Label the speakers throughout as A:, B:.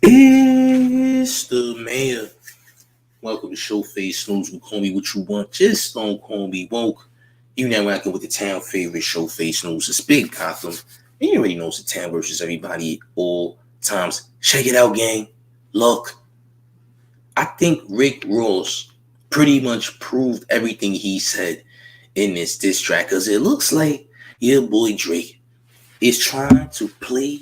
A: It's the mayor. Welcome to Showface News. You call me what you want, just don't call me woke. You now rocking with the town favorite Showface News. It's Big Gotham. And you already know it's the town versus everybody all times. Check it out, gang. Look, I think Rick Ross pretty much proved everything he said in this diss track because it looks like your boy Drake is trying to play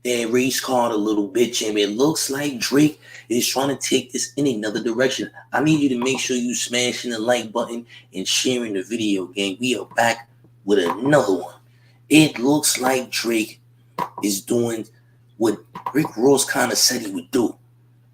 A: that race card a little bit, Jimmy. It looks like Drake is trying to take this in another direction. I need you to make sure you smashing the like button and sharing the video, gang. We are back with another one. It looks like Drake is doing what Rick Ross kind of said he would do.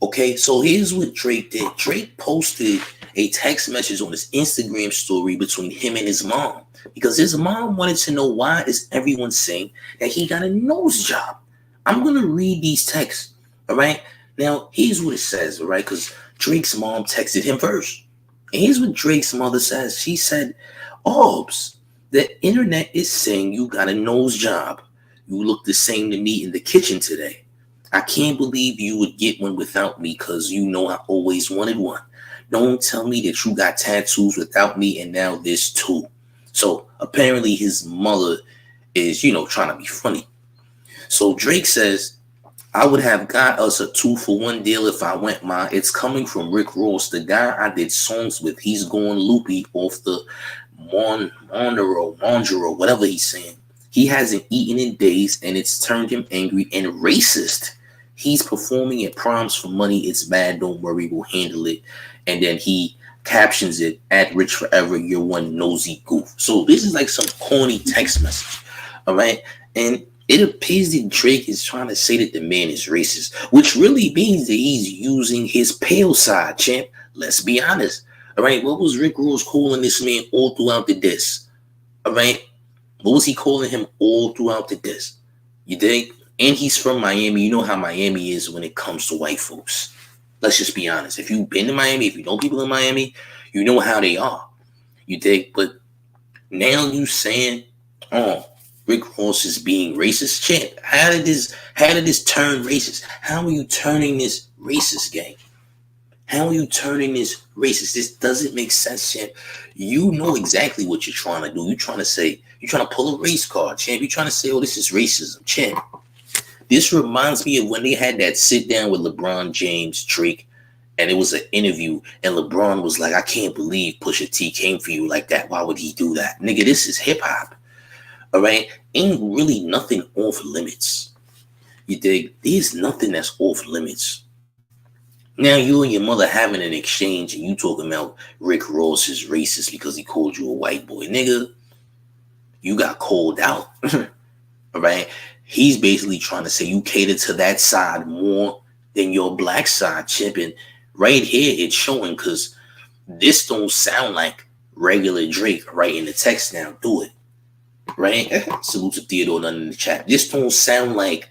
A: Okay, so here's what Drake did. Drake posted a text message on his Instagram story between him and his mom because his mom wanted to know why is everyone saying that he got a nose job. I'm gonna read these texts. All right. Now here's what it says. All right, because Drake's mom texted him first. And here's what Drake's mother says. She said, "Obs, the internet is saying you got a nose job. You look the same to me in the kitchen today. I can't believe you would get one without me because you know I always wanted one. Don't tell me that you got tattoos without me and now this too." So apparently his mother is, trying to be funny. So Drake says, "I would have got us a 2-for-1 deal if I went mine. It's coming from Rick Ross, the guy I did songs with. He's going loopy off the Monero, whatever he's saying. He hasn't eaten in days and it's turned him angry and racist. He's performing at proms for money. It's bad. Don't worry. We'll handle it." And then he captions it, "At Rich Forever, you're one nosy goof." So this is like some corny text message. All right. And it appears that Drake is trying to say that the man is racist, which really means that he's using his pale side, champ. Let's be honest. All right. What was Rick Ross calling this man all throughout the diss? All right. What was he calling him all throughout the diss? You dig? And he's from Miami. You know how Miami is when it comes to white folks. Let's just be honest. If you've been to Miami, if you know people in Miami, you know how they are. You dig? But now you saying, "Oh, Rick Ross is being racist." Champ, how did this turn racist? How are you turning this racist, gang? How are you turning this racist? This doesn't make sense, champ. You know exactly what you're trying to do. You're trying to pull a race card, champ. You're trying to say, "Oh, this is racism," champ. This reminds me of when they had that sit down with LeBron James, Drake, and it was an interview, and LeBron was like, "I can't believe Pusha T came for you like that. Why would he do that? Nigga, this is hip hop. All right? Ain't really nothing off limits. You dig? There's nothing that's off limits." Now you and your mother having an exchange and you talking about Rick Ross is racist because he called you a white boy. Nigga, you got called out. All right? He's basically trying to say you cater to that side more than your black side, Chip. And right here it's showing because this don't sound like regular Drake right in the text now. Do it. Right? Salute to Theodore Nunn in the chat. This don't sound like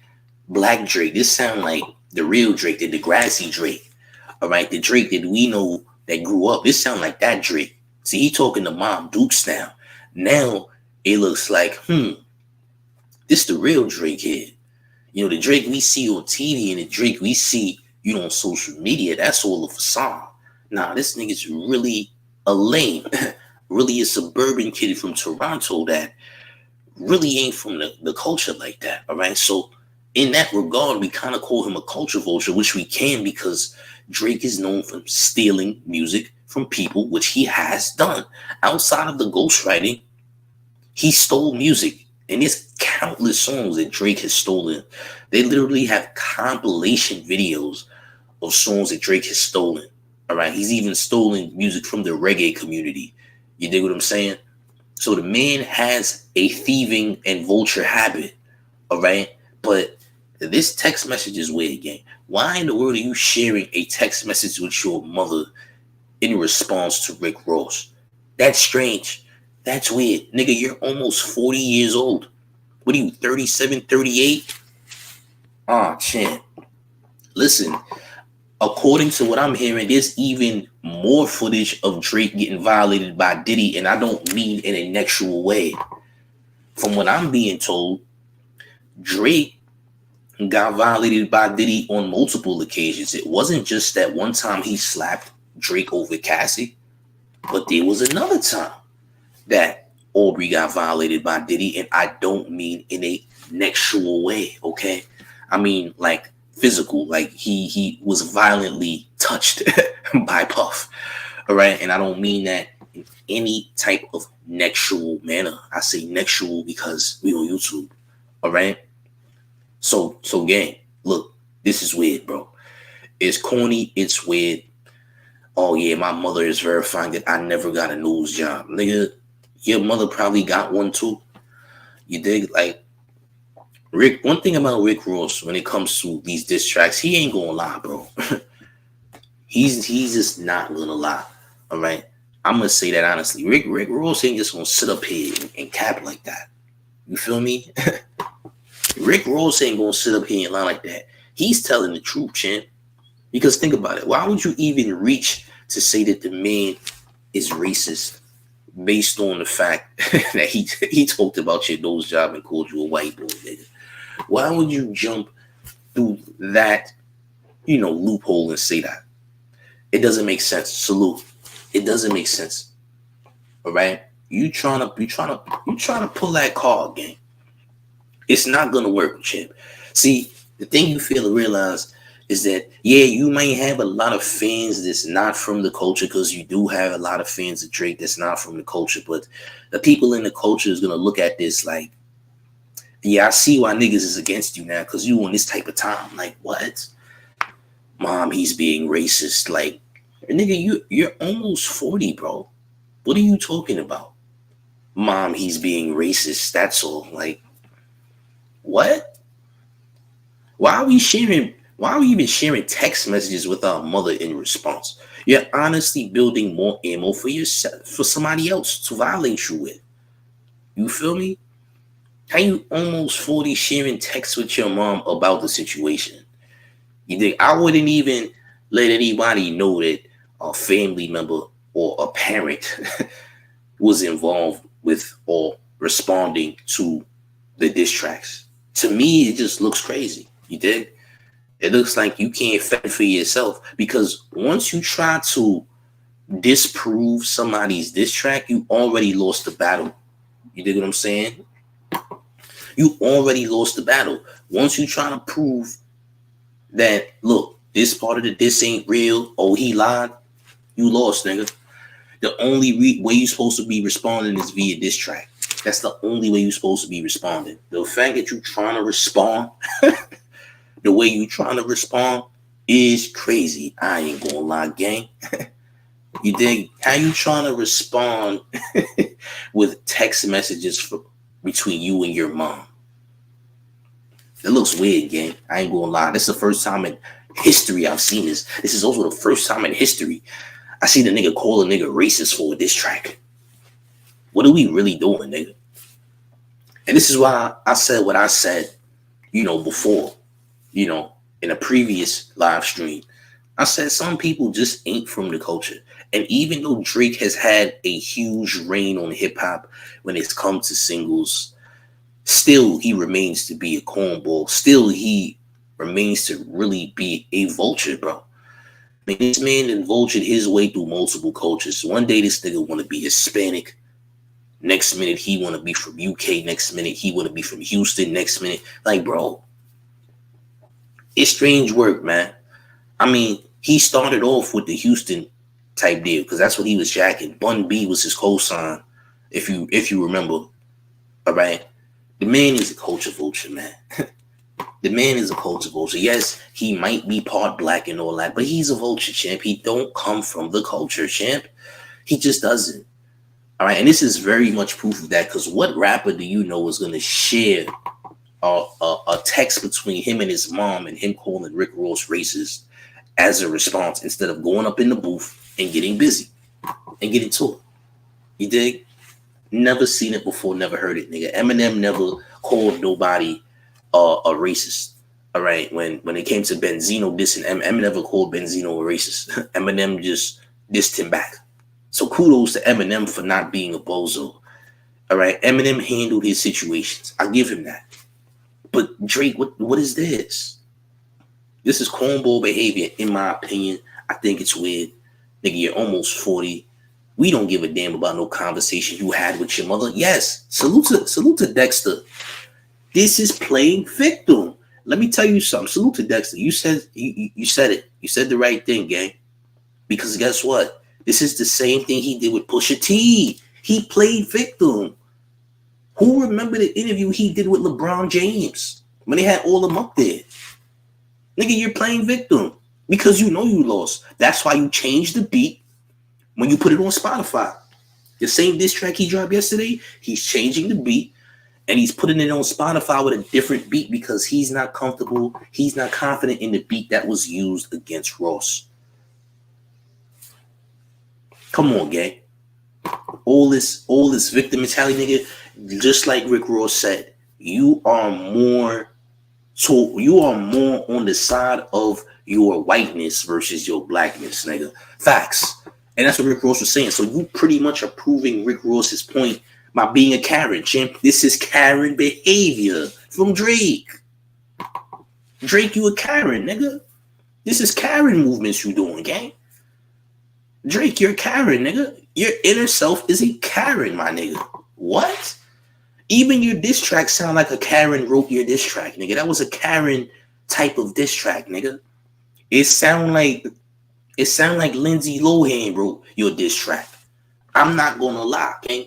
A: black Drake. This sound like the real Drake, the Degrassi Drake. All right, the Drake that we know that grew up. This sound like that Drake. See, he talking to Mom Dukes now. Now it looks like, this the real Drake here. You know, the Drake we see on TV and the Drake we see, on social media, that's all a facade. Nah, this nigga's really a lame, really a suburban kid from Toronto that really ain't from the culture like that. All right, so in that regard, we kind of call him a culture vulture, which we can because Drake is known for stealing music from people, which he has done. Outside of the ghostwriting, he stole music. And there's countless songs that Drake has stolen. They literally have compilation videos of songs that Drake has stolen. All right. He's even stolen music from the reggae community. You dig what I'm saying? So the man has a thieving and vulture habit. All right. But this text message is weird, again. Why in the world are you sharing a text message with your mother in response to Rick Ross? That's strange. That's weird. Nigga, you're almost 40 years old. What are you, 37, 38? Ah, champ. Listen, according to what I'm hearing, there's even more footage of Drake getting violated by Diddy, and I don't mean in an actual way. From what I'm being told, Drake got violated by Diddy on multiple occasions. It wasn't just that one time he slapped Drake over Cassie, but there was another time that Aubrey got violated by Diddy, and I don't mean in a sexual way, okay? I mean like physical, like he was violently touched by Puff, all right? And I don't mean that in any type of sexual manner. I say sexual because we on YouTube, all right? So gang, look, this is weird, bro. It's corny, it's weird. Oh yeah, my mother is verifying that I never got a news job. Nigga, your mother probably got one too. You dig? Like, Rick, one thing about Rick Ross when it comes to these diss tracks, he ain't gonna lie, bro. he's just not gonna lie. All right. I'm gonna say that honestly. Rick Ross ain't just gonna sit up here and cap like that. You feel me? Rick Ross ain't gonna sit up here and lie like that. He's telling the truth, champ. Because think about it. Why would you even reach to say that the man is racist based on the fact that he talked about your nose job and called you a white boy, nigga? Why would you jump through that, loophole and say that? It doesn't make sense. Salute. It doesn't make sense. All right? You trying to pull that card, gang. It's not gonna work, champ. See, the thing you fail to realize is that, yeah, you might have a lot of fans that's not from the culture, because you do have a lot of fans of Drake that's not from the culture, but the people in the culture is gonna look at this like, yeah, I see why niggas is against you now, because you on this type of time. Like, what? Mom, he's being racist. Like, nigga, you're almost 40, bro. What are you talking about? Mom, he's being racist. That's all. Like, what? Why are we even sharing text messages with our mother in response? You're honestly building more ammo for yourself, for somebody else to violate you with. You feel me? How you almost 40 sharing texts with your mom about the situation? You think I wouldn't even let anybody know that a family member or a parent was involved with or responding to the diss tracks? To me, it just looks crazy. You dig? It looks like you can't fend for yourself, because once you try to disprove somebody's diss track, you already lost the battle. You dig what I'm saying? You already lost the battle. Once you try to prove that, look, this part of the diss ain't real, oh, he lied, you lost, nigga. The only way you're supposed to be responding is via diss track. That's the only way you're supposed to be responding. The fact that you're trying to respond the way you trying to respond is crazy. I ain't gonna lie, gang. You dig? How you trying to respond with text messages between you and your mom? It looks weird, gang. I ain't gonna lie. This is the first time in history I've seen this. This is also the first time in history I see the nigga call a nigga racist for this track. What are we really doing, nigga? And this is why I said what I said, before, in a previous live stream. I said some people just ain't from the culture. And even though Drake has had a huge reign on hip hop when it's come to singles, still he remains to be a cornball. Still he remains to really be a vulture, bro. I mean, this man done vultured his way through multiple cultures. One day this nigga want to be Hispanic. Next minute he want to be from UK. Next minute he want to be from Houston. Next minute, like, bro, it's strange work, man. I mean, he started off with the Houston type deal because that's what he was jacking. Bun B was his cosign, if you remember. All right, the man is a culture vulture, man. The man is a culture vulture. Yes, he might be part black and all that, but he's a vulture, champ. He don't come from the culture, champ. He just doesn't. All right, and this is very much proof of that, because what rapper do you know is going to share a text between him and his mom and him calling Rick Ross racist as a response instead of going up in the booth and getting busy and getting to it? You dig? Never seen it before, never heard it, nigga. Eminem never called nobody a racist. All right, when it came to Benzino dissing, Eminem never called Benzino a racist. Eminem just dissed him back. So kudos to Eminem for not being a bozo. All right, Eminem handled his situations. I give him that. But Drake, what is this? This is cornball behavior, in my opinion. I think it's weird. Nigga, you're almost 40. We don't give a damn about no conversation you had with your mother. Yes, salute to Dexter. This is playing victim. Let me tell you something. Salute to Dexter. You said you said it. You said the right thing, gang. Because guess what? This is the same thing he did with Pusha T. He played victim. Who remember the interview he did with LeBron James when they had all of them up there? Nigga, you're playing victim because you know you lost. That's why you changed the beat when you put it on Spotify. The same diss track he dropped yesterday, he's changing the beat and he's putting it on Spotify with a different beat because he's not comfortable. He's not confident in the beat that was used against Ross. Come on, gang. All this victim mentality, nigga. Just like Rick Ross said, you are more on the side of your whiteness versus your blackness, nigga. Facts. And that's what Rick Ross was saying. So you pretty much are proving Rick Ross's point by being a Karen, champ. This is Karen behavior from Drake. Drake, you a Karen, nigga. This is Karen movements you doing, gang. Drake, you're a Karen, nigga. Your inner self is a Karen, my nigga. What? Even your diss track sound like a Karen wrote your diss track, nigga. That was a Karen type of diss track, nigga. It sound like Lindsay Lohan wrote your diss track. I'm not gonna lie, gang.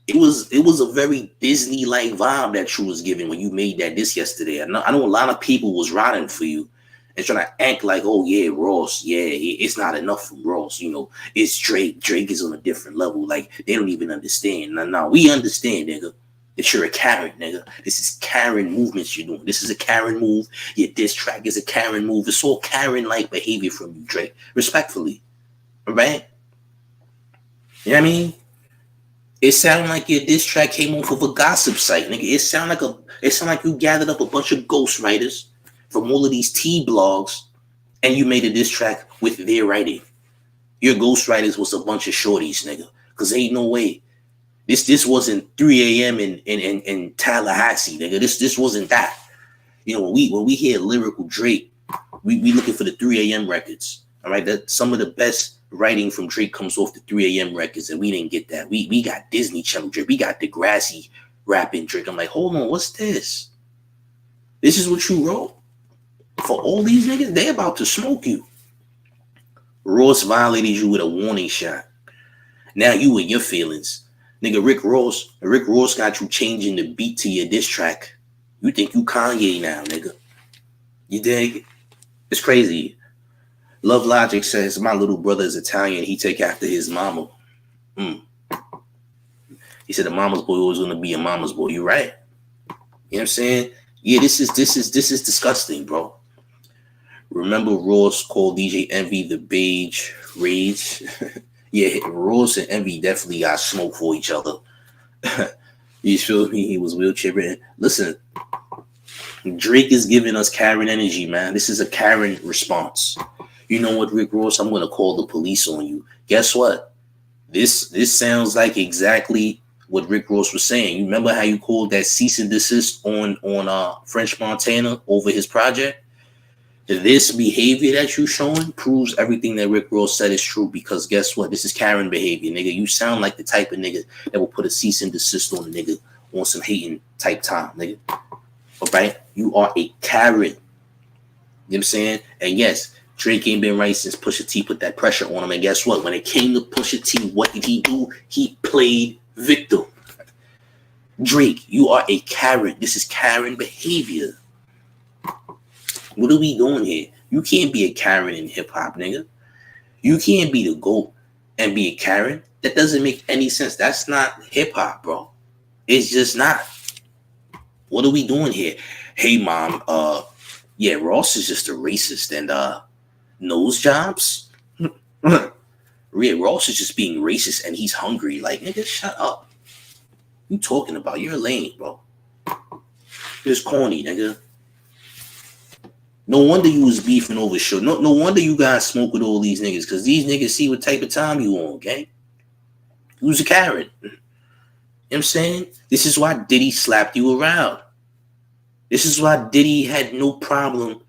A: It was a very Disney-like vibe that you was giving when you made that diss yesterday. I know a lot of people was riding for you and trying to act like, oh yeah, Ross, yeah, it's not enough from Ross. You know, it's Drake. Drake is on a different level. Like they don't even understand. No, we understand, nigga. That you're a Karen, nigga. This is Karen movements you're doing. This is a Karen move. Your diss track is a Karen move. It's all Karen-like behavior from you, Drake. Respectfully. All right? You know what I mean? It sounded like your diss track came off of a gossip site, nigga. It sounded like you gathered up a bunch of ghostwriters from all of these T blogs and you made a diss track with their writing. Your ghostwriters was a bunch of shorties, nigga. Because ain't no way. This wasn't 3 a.m. in Tallahassee, nigga. This wasn't that. You know, when we hear lyrical Drake, we looking for the 3 a.m. records. All right, that some of the best writing from Drake comes off the 3 a.m. records, and we didn't get that. We got Disney Channel Drake. We got Degrassi rapping Drake. I'm like, hold on, what's this? This is what you wrote? For all these niggas, they about to smoke you. Ross violated you with a warning shot. Now you in your feelings. Nigga, Rick Ross got you changing the beat to your diss track. You think you Kanye now, nigga. You dig? It's crazy. Love Logic says, my little brother is Italian. He take after his mama. He said the mama's boy always gonna be a mama's boy. You right. You know what I'm saying? Yeah, this is disgusting, bro. Remember Ross called DJ Envy the beige rage? Yeah, Ross and Envy definitely got smoke for each other. You feel me? He was wheelchair ridden. Listen, Drake is giving us Karen energy, man. This is a Karen response. You know what, Rick Ross? I'm gonna call the police on you. Guess what? This sounds like exactly what Rick Ross was saying. You remember how you called that cease and desist on French Montana over his project? This behavior that you showing proves everything that Rick Ross said is true, because guess what? This is Karen behavior, nigga. You sound like the type of nigga that will put a cease and desist on a nigga on some hating type time, nigga. All right? You are a Karen. You know what I'm saying? And yes, Drake ain't been right since Pusha T put that pressure on him. And guess what? When it came to Pusha T, what did he do? He played victim. Drake, you are a Karen. This is Karen behavior. What are we doing here? You can't be a Karen in hip hop, nigga. You can't be the GOAT and be a Karen. That doesn't make any sense. That's not hip hop, bro. It's just not. What are we doing here? Hey, mom. Yeah, Ross is just a racist and nose jobs. Yeah, Ross is just being racist and he's hungry. Like, nigga, shut up. You talking about? You're lame, bro. You're just corny, nigga. No wonder you was beefing over show. No wonder you guys smoke with all these niggas, because these niggas see what type of time you on, gang. You was a Karen. You know what I'm saying? This is why Diddy slapped you around. This is why Diddy had no problem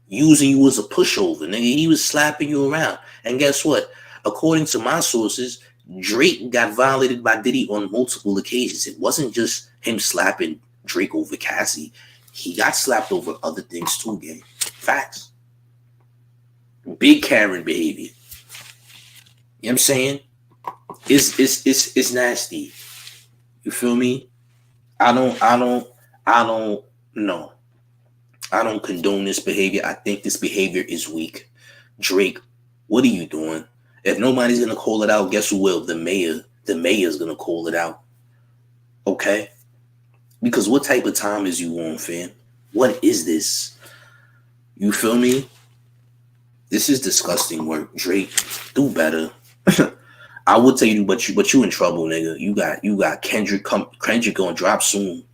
A: using you as a pushover, nigga. He was slapping you around. And guess what? According to my sources, Drake got violated by Diddy on multiple occasions. It wasn't just him slapping Drake over Cassie. He got slapped over other things too, gang. Facts. Big Karen behavior. You know what I'm saying? It's nasty. You feel me? I don't know. I don't condone this behavior. I think this behavior is weak. Drake, what are you doing? If nobody's gonna call it out, guess who will? The mayor. The mayor's gonna call it out. Okay? Because what type of time is you on, fam? What is this? You feel me? This is disgusting work. Drake, do better. I would tell you, but you in trouble, nigga. You got Kendrick Kendrick gonna drop soon.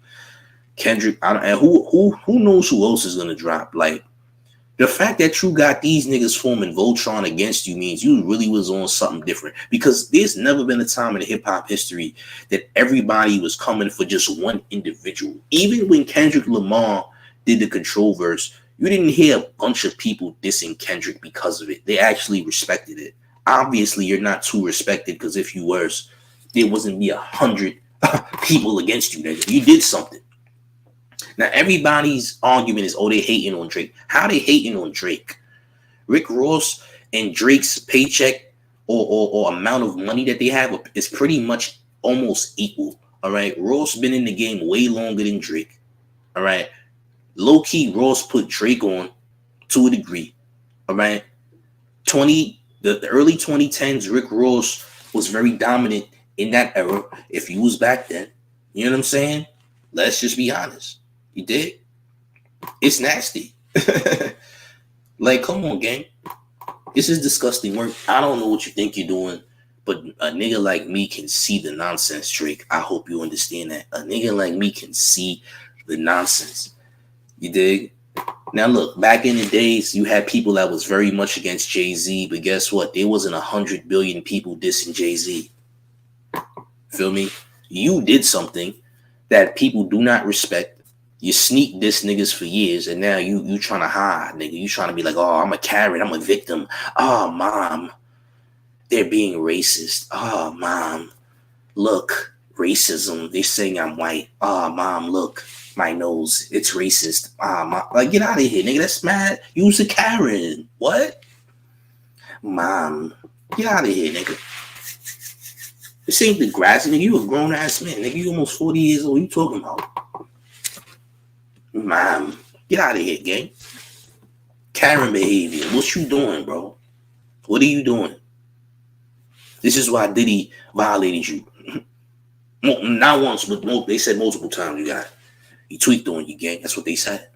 A: Kendrick, and who knows who else is gonna drop? Like, the fact that you got these niggas forming Voltron against you means you really was on something different. Because there's never been a time in hip hop history that everybody was coming for just one individual. Even when Kendrick Lamar did the Control verse, you didn't hear a bunch of people dissing Kendrick because of it. They actually respected it. Obviously, you're not too respected because if you were, there wasn't be 100 people against you, nigga. You did something. Now, everybody's argument is, oh, they hating on Drake. How they hating on Drake? Rick Ross and Drake's paycheck or amount of money that they have is pretty much almost equal. All right. Ross been in the game way longer than Drake. All right. Low key, Ross put Drake on to a degree. All right. The early 2010s, Rick Ross was very dominant in that era. If you was back then, you know what I'm saying? Let's just be honest. You did. It's nasty. Like, come on, gang. This is disgusting work. I don't know what you think you're doing, but a nigga like me can see the nonsense, Drake. I hope you understand that. A nigga like me can see the nonsense. You dig? Now, look, back in the days, you had people that was very much against Jay-Z, but guess what? There wasn't 100 billion people dissing Jay-Z. Feel me? You did something that people do not respect. You sneak diss niggas for years, and now you trying to hide, nigga. You trying to be like, oh, I'm a Karen, I'm a victim. Oh, mom, they're being racist. Oh, mom, look, racism. They're saying I'm white. Oh, mom, look, my nose, it's racist. Ah, mom, like, get out of here, nigga. That's mad. You's a Karen. What? Mom, get out of here, nigga. This ain't the grass, nigga. You a grown ass man, nigga. You almost 40 years old. What you talking about? Mom, get out of here, gang. Karen behavior. What you doing, bro? What are you doing? This is why Diddy violated you. Not once, but they said multiple times. You got he tweaked on you, gang. That's what they said.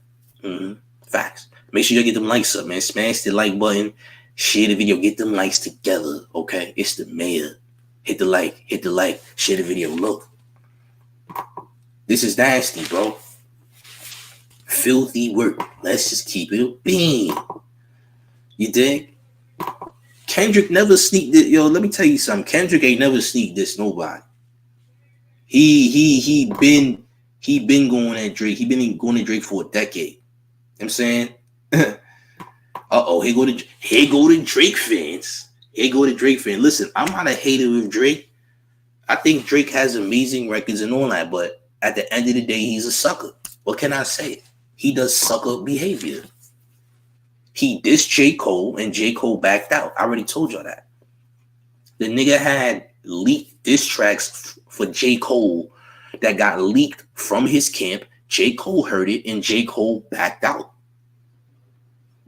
A: Facts. Make sure you get them likes up, man. Smash the like button. Share the video. Get them likes together, okay? It's the mayor. Hit the like. Share the video. Look. This is nasty, bro. Filthy work. Let's just keep it a bean. You dig? Kendrick never sneaked it. Yo, let me tell you something. Kendrick ain't never sneaked this nobody. He been going at Drake. He been going at Drake for a decade. You know what I'm saying? Uh-oh, here go to Drake fans. Here go to Drake fans. Listen, I'm not a hater of Drake. I think Drake has amazing records and all that, but at the end of the day, he's a sucker. What can I say? He does sucker behavior. He dissed J. Cole, and J. Cole backed out. I already told y'all that. The nigga had leaked diss tracks for J. Cole that got leaked from his camp. J. Cole heard it, and J. Cole backed out.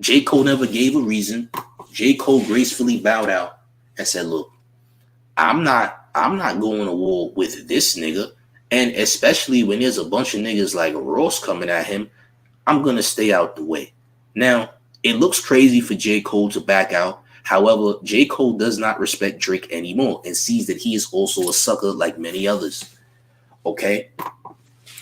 A: J. Cole never gave a reason. J. Cole gracefully bowed out and said, look, I'm not going to war with this nigga. And especially when there's a bunch of niggas like Ross coming at him, I'm going to stay out the way. Now, it looks crazy for J. Cole to back out. However, J. Cole does not respect Drake anymore and sees that he is also a sucker like many others. Okay?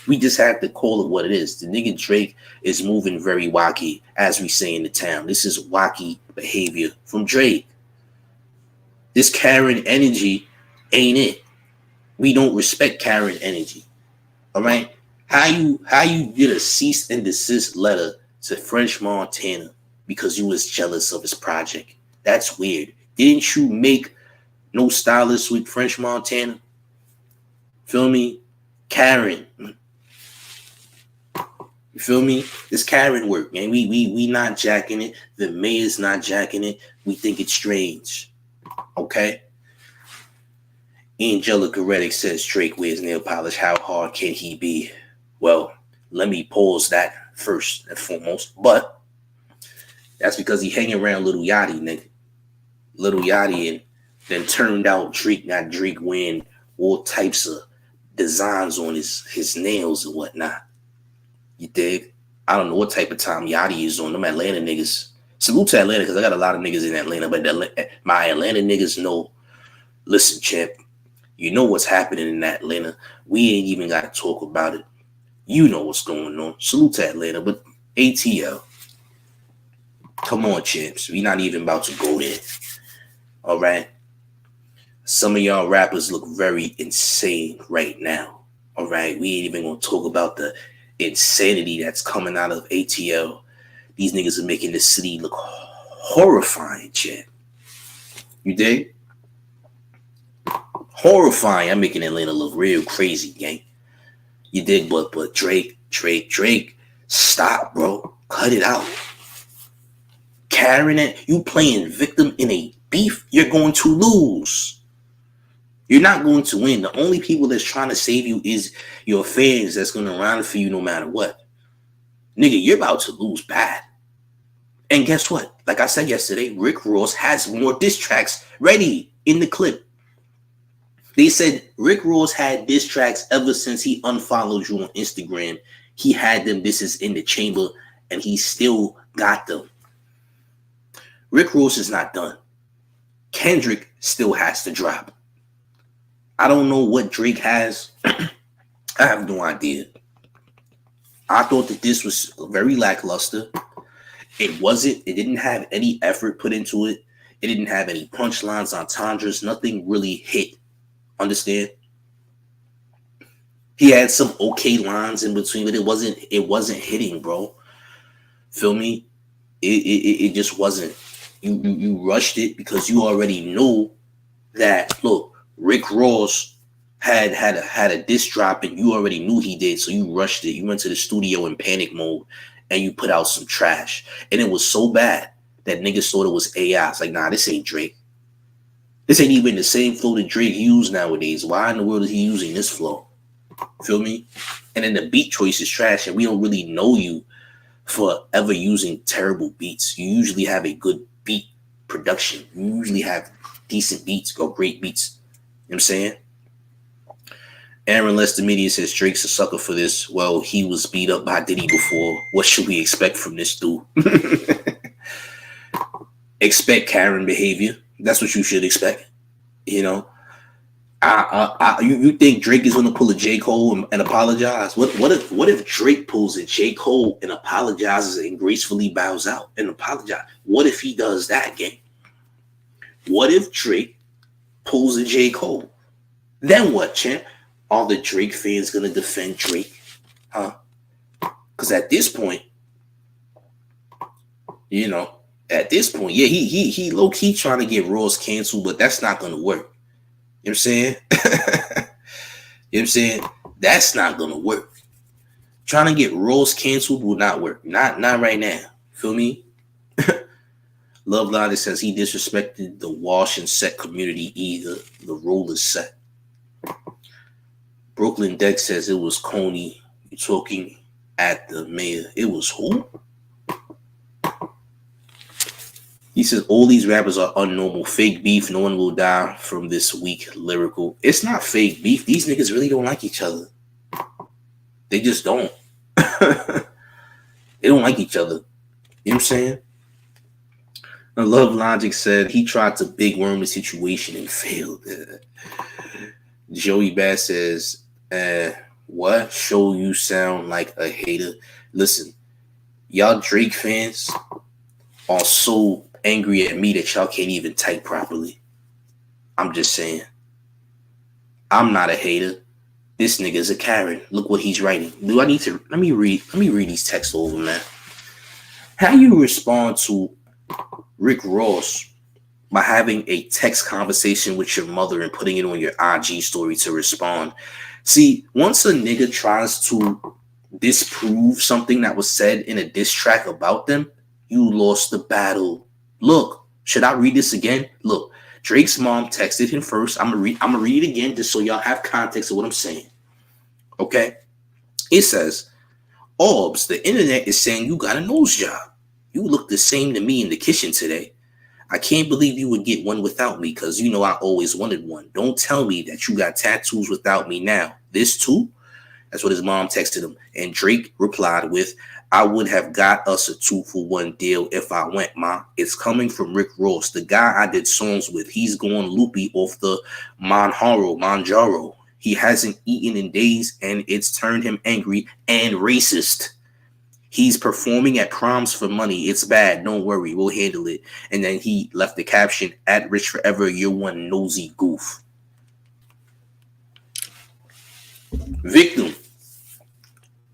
A: We just have to call it what it is. The nigga Drake is moving very wacky, as we say in the town. This is wacky behavior from Drake. This Karen energy ain't it. We don't respect Karen energy. All right? How you did a cease and desist letter to French Montana because you was jealous of his project? That's weird. Didn't you make No Stylist with French Montana? Feel me? Karen. You feel me? It's Karen work, man. We not jacking it. The mayor's not jacking it. We think it's strange. Okay? Angelica Reddick says Drake wears nail polish. How hard can he be? Well, let me pause that first and foremost. But that's because he hanging around Little Yachty, nigga. Little Yachty, and then turned out Drake got Drake wearing all types of designs on his nails and whatnot. You dig? I don't know what type of time Yachty is on. Them Atlanta niggas. Salute to Atlanta because I got a lot of niggas in Atlanta, but my Atlanta niggas know. Listen, champ, you know what's happening in Atlanta. We ain't even got to talk about it. You know what's going on. Salute to Atlanta, but ATL. Come on, champs. We not even about to go there. All right? Some of y'all rappers look very insane right now. All right? We ain't even going to talk about the insanity that's coming out of ATL. These niggas are making the city look horrifying, champ. You dig? Horrifying. I'm making Atlanta look real crazy, gang. You dig? But Drake, stop, bro. Cut it out. Karen, you playing victim in a beef, you're going to lose. You're not going to win. The only people that's trying to save you is your fans that's going to ride for you no matter what. Nigga, you're about to lose bad. And guess what? Like I said yesterday, Rick Ross has more diss tracks ready in the clip. They said Rick Ross had diss tracks ever since he unfollowed you on Instagram. He had them disses in the chamber, and he still got them. Rick Ross is not done. Kendrick still has to drop. I don't know what Drake has. I have no idea. I thought that this was very lackluster. It didn't have any effort put into it. It didn't have any punchlines, entendres. Nothing really hit. Understand? He had some okay lines in between, but it wasn't hitting, bro. Feel me? It just wasn't. You rushed it because you already knew that. Look, Rick Ross had a diss drop, and you already knew he did, so you rushed it. You went to the studio in panic mode, and you put out some trash, and it was so bad that niggas thought it was AI. It's like, nah, this ain't Drake. This ain't even the same flow that Drake used nowadays. Why in the world is he using this flow? Feel me? And then the beat choice is trash, and we don't really know you for ever using terrible beats. You usually have a good beat production. You usually have decent beats or great beats. You know what I'm saying? Aaron Lester Media says Drake's a sucker for this. Well, he was beat up by Diddy before. What should we expect from this dude? Expect Karen behavior. That's what you should expect. You know, you think Drake is going to pull a J. Cole and apologize? What if Drake pulls a J. Cole and apologizes and gracefully bows out and apologizes? What if he does that, gang? What if Drake pulls a J. Cole? Then what, champ? Are the Drake fans going to defend Drake? Huh? Because at this point, you know, yeah, he low-key trying to get Ross canceled, but that's not going to work. You know what I'm saying? You know what I'm saying? That's not going to work. Trying to get Ross canceled will not work. Not right now. Feel me? Love Logic says he disrespected the wash and set community either. The rule is set. Brooklyn Deck says it was Coney talking at the mayor. It was who? He says all these rappers are unnormal. Fake beef. No one will die from this weak lyrical. It's not fake beef. These niggas really don't like each other. They just don't. They don't like each other. You know what I'm saying? Love Logic said he tried to big worm the situation and failed. Joey Bass says, what? Show you sound like a hater. Listen, y'all Drake fans are so angry at me that y'all can't even type properly. I'm just saying. I'm not a hater. This nigga's a Karen. Look what he's writing. Do I need to let me read these texts over, man. How you respond to Rick Ross by having a text conversation with your mother and putting it on your IG story to respond? See, once a nigga tries to disprove something that was said in a diss track about them, you lost the battle. Look, should I read this again? Look, Drake's mom texted him first. I'm gonna read it again just so y'all have context of what I'm saying. Okay? It says, Orbs, the internet is saying you got a nose job. You look the same to me in the kitchen today. I can't believe you would get one without me because you know I always wanted one. Don't tell me that you got tattoos without me now. This too? That's what his mom texted him. And Drake replied with, I would have got us a 2-for-1 deal if I went, ma. It's coming from Rick Ross, the guy I did songs with. He's going loopy off the Manjaro. He hasn't eaten in days and it's turned him angry and racist. He's performing at proms for money. It's bad. Don't worry. We'll handle it. And then he left the caption, at Rich Forever, you're one nosy goof. Victim.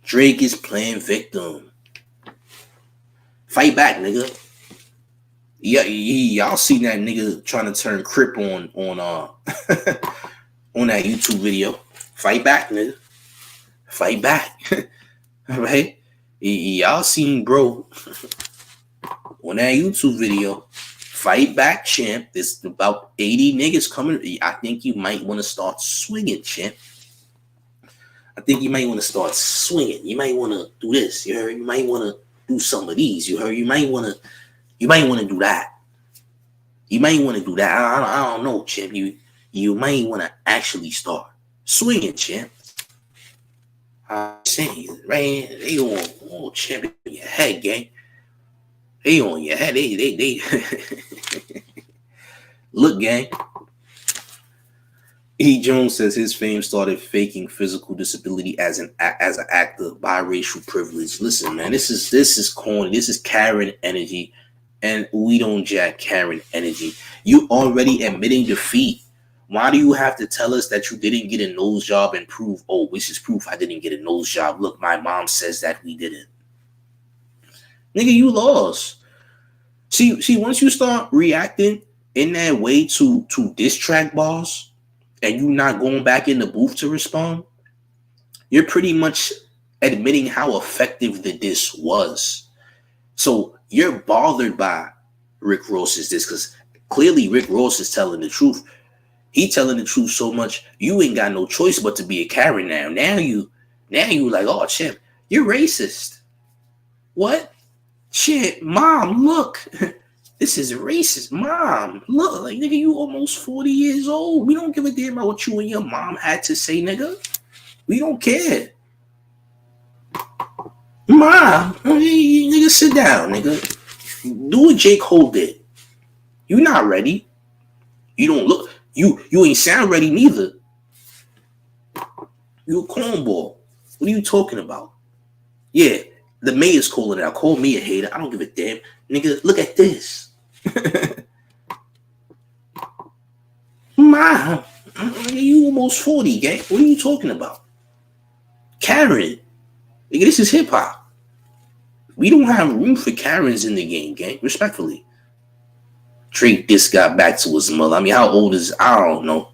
A: Drake is playing victim. Fight back, nigga. Yeah, y'all seen that nigga trying to turn Crip on on that YouTube video. Fight back, nigga. Fight back. All right? Y'all seen bro on that YouTube video. Fight back, champ. There's about 80 niggas coming. I think you might want to start swinging, champ. I think you might want to start swinging. You might want to do this. You heard? You might want to do some of these. You heard? You might want to do that. You might want to do that. I don't know, champ. You might want to actually start swinging, champ. I'm saying, right? They on champ in your head, gang. They on your head. They. Look, gang. E. Jones says his fame started faking physical disability as an act of biracial privilege. Listen, man, this is corny. This is Karen energy, and we don't jack Karen energy. You already admitting defeat. Why do you have to tell us that you didn't get a nose job and prove, oh, this is proof I didn't get a nose job. Look, my mom says that we didn't. Nigga, you lost. See, once you start reacting in that way to diss track bars, and you not going back in the booth to respond, you're pretty much admitting how effective the diss was. So you're bothered by Rick Ross's diss because clearly Rick Ross is telling the truth. He telling the truth so much, you ain't got no choice but to be a Karen now. Now you like, oh, champ, you're racist. What? Shit, mom, look. This is racist. Mom, look, like, nigga, you almost 40 years old. We don't give a damn about what you and your mom had to say, nigga. We don't care. Mom, nigga, sit down, nigga. Do what J. Cole did. You not ready. You don't look, you ain't sound ready neither. You a cornball. What are you talking about? Yeah, the mayor's calling it out. Call me a hater. I don't give a damn. Nigga, look at this. Mom, you almost 40, gang. What are you talking about? Karen. Nigga, this is hip hop. We don't have room for Karens in the game, gang. Respectfully. Drake just got back to his mother. I mean, how old is, I don't know.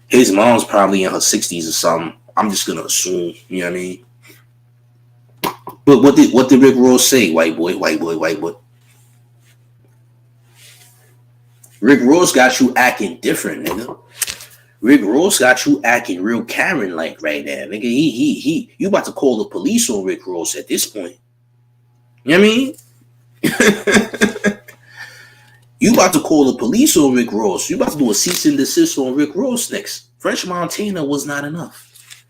A: His mom's probably in her 60s or something. I'm just gonna assume, you know what I mean? But what did Rick Ross say? White boy. Rick Ross got you acting different, nigga. Rick Ross got you acting real Karen-like right now, nigga. You about to call the police on Rick Ross at this point. You know what I mean? You about to call the police on Rick Ross. You about to do a cease and desist on Rick Ross next. French Montana was not enough.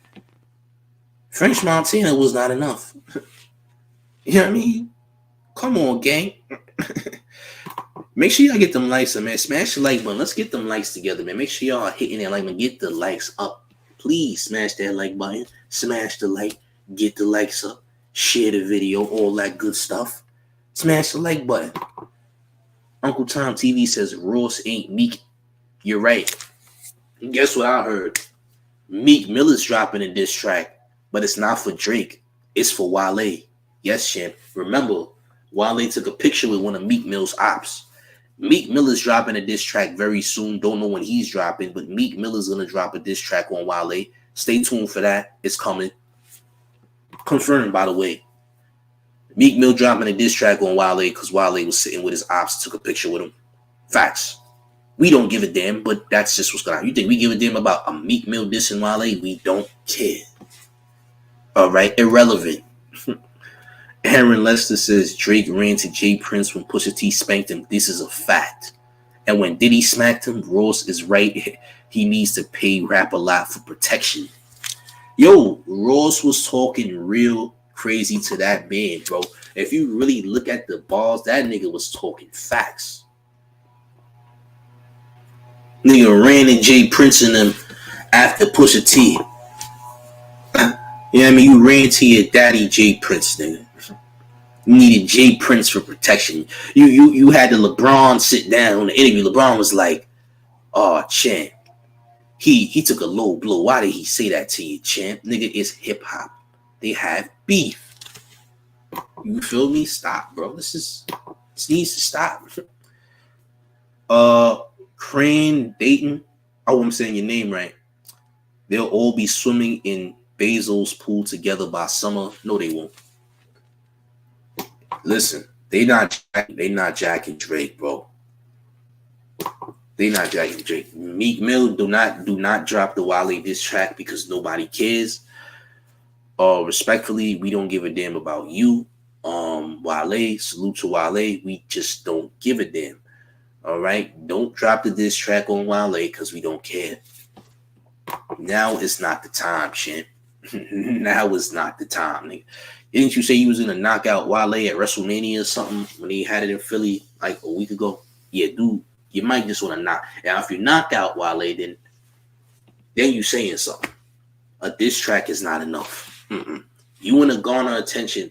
A: French Montana was not enough. You know what I mean? Come on, gang. Make sure y'all get them likes up, man. Smash the like button. Let's get them likes together, man. Make sure y'all hitting that like button. Get the likes up. Please smash that like button. Smash the like. Get the likes up. Share the video. All that good stuff. Smash the like button. Uncle Tom TV says Ross ain't meek. You're right. And guess what I heard? Meek Miller's dropping a diss track, but it's not for Drake. It's for Wale. Yes, champ. Remember, Wale took a picture with one of Meek Mill's ops. Meek Miller's dropping a diss track very soon. Don't know when he's dropping, but Meek Miller's gonna drop a diss track on Wale. Stay tuned for that. It's coming. Confirmed, by the way. Meek Mill dropping a diss track on Wale because Wale was sitting with his ops, took a picture with him. Facts. We don't give a damn, but that's just what's going on. You think we give a damn about a Meek Mill dissing Wale? We don't care. All right, irrelevant. Aaron Lester says Drake ran to Jay Prince when Pusha T spanked him. This is a fact. And when Diddy smacked him, Ross is right. He needs to pay Rap a lot for protection. Yo, Ross was talking real crazy to that man, bro. If you really look at the balls, that nigga was talking facts. Nigga ran in Jay Prince and them after Pusha T. You know what I mean? You ran to your daddy Jay Prince, nigga. You needed Jay Prince for protection. You had the LeBron sit down on the interview. LeBron was like, "Oh, champ, he took a low blow. Why did he say that to you, champ? Nigga, it's hip hop. They have beef. You feel me? Stop, bro. This needs to stop." Crane Dayton. Oh, I'm saying your name right. They'll all be swimming in Basil's pool together by summer. No, they won't. Listen, they not jacking Drake, bro. They not jacking Drake. Meek Mill do not drop the Wale diss track because nobody cares. Respectfully, we don't give a damn about you. Wale, salute to Wale. We just don't give a damn. All right, don't drop the diss track on Wale because we don't care. Now is not the time, champ. Now is not the time, nigga. Didn't you say you was gonna knock out Wale at WrestleMania or something when he had it in Philly like a week ago? Yeah, dude, you might just want to knock. Now, if you knock out Wale, then you saying something. A diss track is not enough. You want to garner attention,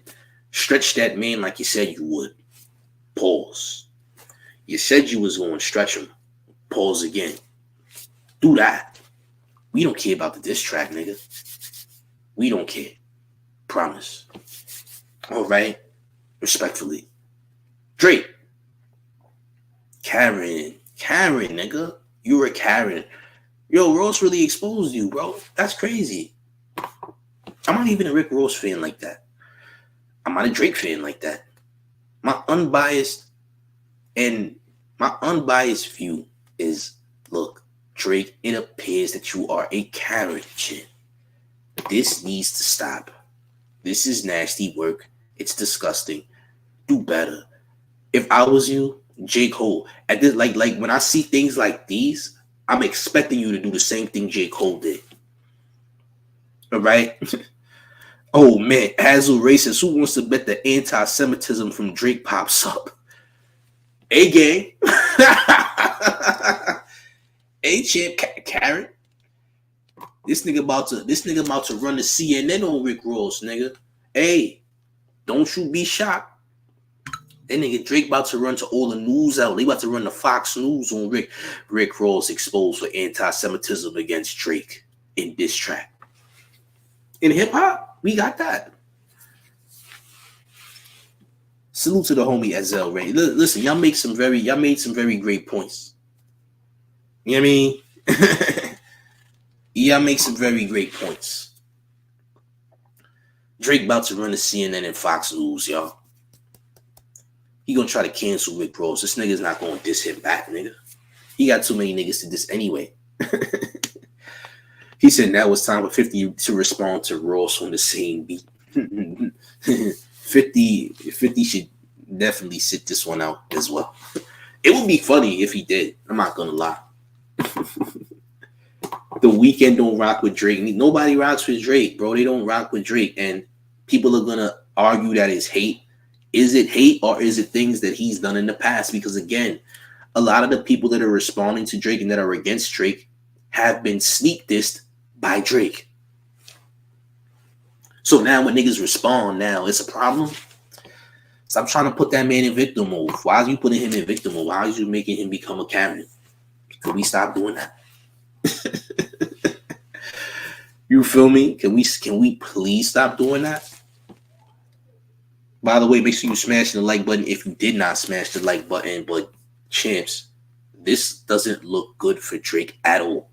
A: stretch that man like you said you would. Pause. You said you was going to stretch him. Pause again. Do that. We don't care about the diss track, nigga. We don't care. Promise. All right. Respectfully. Drake. Karen, nigga. You were Karen. Yo, Ross really exposed you, bro. That's crazy. I'm not even a Rick Ross fan like that. I'm not a Drake fan like that. My unbiased view is, look, Drake, it appears that you are a Karen shit. This needs to stop. This is nasty work. It's disgusting. Do better. If I was you, J. Cole, at this, like when I see things like these, I'm expecting you to do the same thing J. Cole did. All right? Oh man, Hazel racist. Who wants to bet the anti-Semitism from Drake pops up? A gang. A champ, Karen. This nigga about to run the CNN on Rick Ross, nigga. Hey, don't you be shocked. That nigga Drake about to run to all the news out. They about to run the Fox News on Rick Ross exposed for anti-Semitism against Drake in diss track. In hip hop, we got that. Salute to the homie Azel Ray. Listen, y'all made some very great points. You know what I mean? Y'all make some very great points. Drake about to run the CNN and Fox News, y'all. He gonna try to cancel Rick Ross. This nigga's not gonna diss him back, nigga. He got too many niggas to diss anyway. He said now it's time for 50 to respond to Ross on the same beat. 50 should definitely sit this one out as well. It would be funny if he did. I'm not gonna lie. The Weeknd don't rock with Drake. Nobody rocks with Drake, bro. They don't rock with Drake. And people are gonna argue that it's hate. Is it hate or is it things that he's done in the past? Because again, a lot of the people that are responding to Drake and that are against Drake have been sneak dissed by Drake. So now when niggas respond, now it's a problem. Stop trying to put that man in victim mode. Why are you putting him in victim mode? Why are you making him become a Karen? Could we stop doing that? You feel me? Can we please stop doing that? By the way, make sure you smash the like button if you did not smash the like button. But champs, this doesn't look good for Drake at all.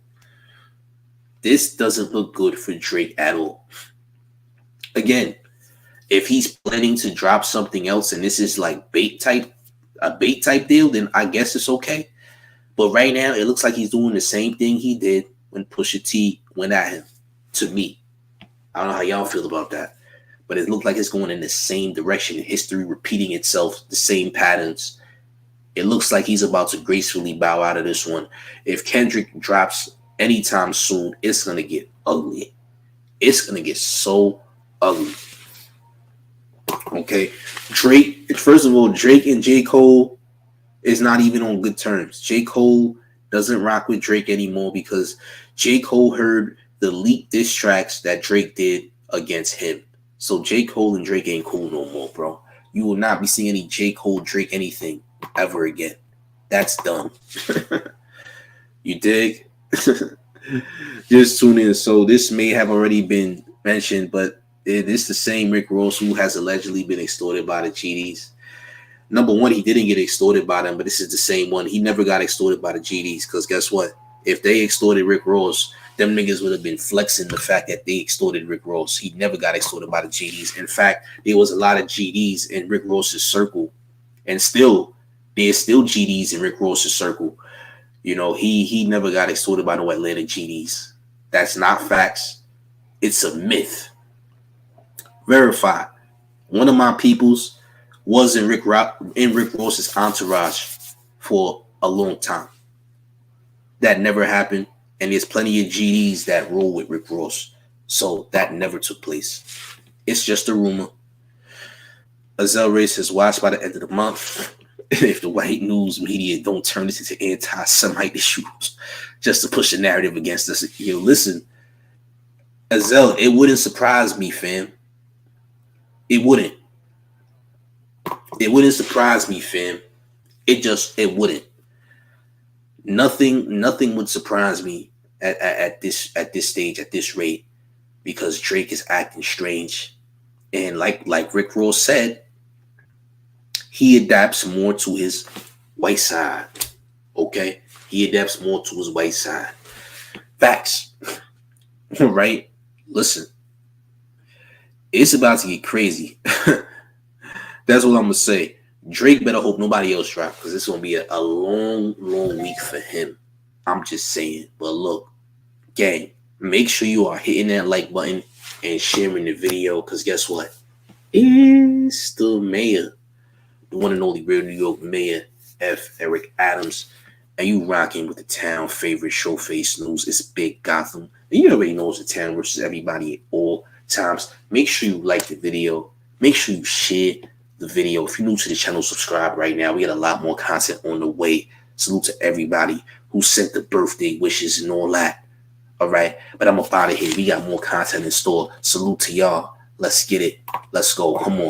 A: This doesn't look good for Drake at all. Again, if he's planning to drop something else and this is like a bait type deal, then I guess it's okay. But right now, it looks like he's doing the same thing he did when Pusha T went at him. To me, I don't know how y'all feel about that, but it looked like it's going in the same direction. History repeating itself, the same patterns. It looks like he's about to gracefully bow out of this one. If Kendrick drops anytime soon, it's gonna get ugly. It's gonna get so ugly. Okay, Drake. First of all, Drake and J. Cole is not even on good terms. J. Cole doesn't rock with Drake anymore because J. Cole heard the leaked diss tracks that Drake did against him. So J. Cole and Drake ain't cool no more, bro. You will not be seeing any J. Cole, Drake, anything ever again. That's done. You dig? Just tune in. So this may have already been mentioned, but it is the same Rick Ross who has allegedly been extorted by the GDs. Number one, he didn't get extorted by them, but this is the same one. He never got extorted by the GDs because guess what? If they extorted Rick Ross, them niggas would have been flexing the fact that they extorted Rick Ross. He never got extorted by the GDs. In fact, there was a lot of GDs in Rick Ross's circle, and there's still GDs in Rick Ross's circle. You know, he never got extorted by no Atlanta GDs. That's not facts. It's a myth. Verified. One of my peoples was in Rick Ross's entourage for a long time. That never happened. And there's plenty of GDs that roll with Rick Ross. So that never took place. It's just a rumor. Azell race is watched by the end of the month. If the white news media don't turn this into anti-Semite issues just to push the narrative against us. Yo, listen, Azell, it wouldn't surprise me, fam. It wouldn't. It wouldn't surprise me, fam. It wouldn't. Nothing would surprise me at this stage, at this rate, because Drake is acting strange. And like Rick Ross said, he adapts more to his white side. Okay? He adapts more to his white side. Facts. Right? Listen. It's about to get crazy. That's what I'm going to say. Drake better hope nobody else drops because it's going to be a long week for him. I'm just saying. But look, gang, make sure you are hitting that like button and sharing the video because guess what? It's the mayor, the one and only real New York mayor, F. Eric Adams, and you rocking with the town favorite Showface News. It's Big Gotham. And you already know it's the town versus everybody at all times. Make sure you like the video. Make sure you share the video. If you're new to the channel, subscribe right now. We got a lot more content on the way. Salute to everybody who sent the birthday wishes and all that. All right. But I'm up out of here. We got more content in store. Salute to y'all. Let's get it. Let's go. Come on.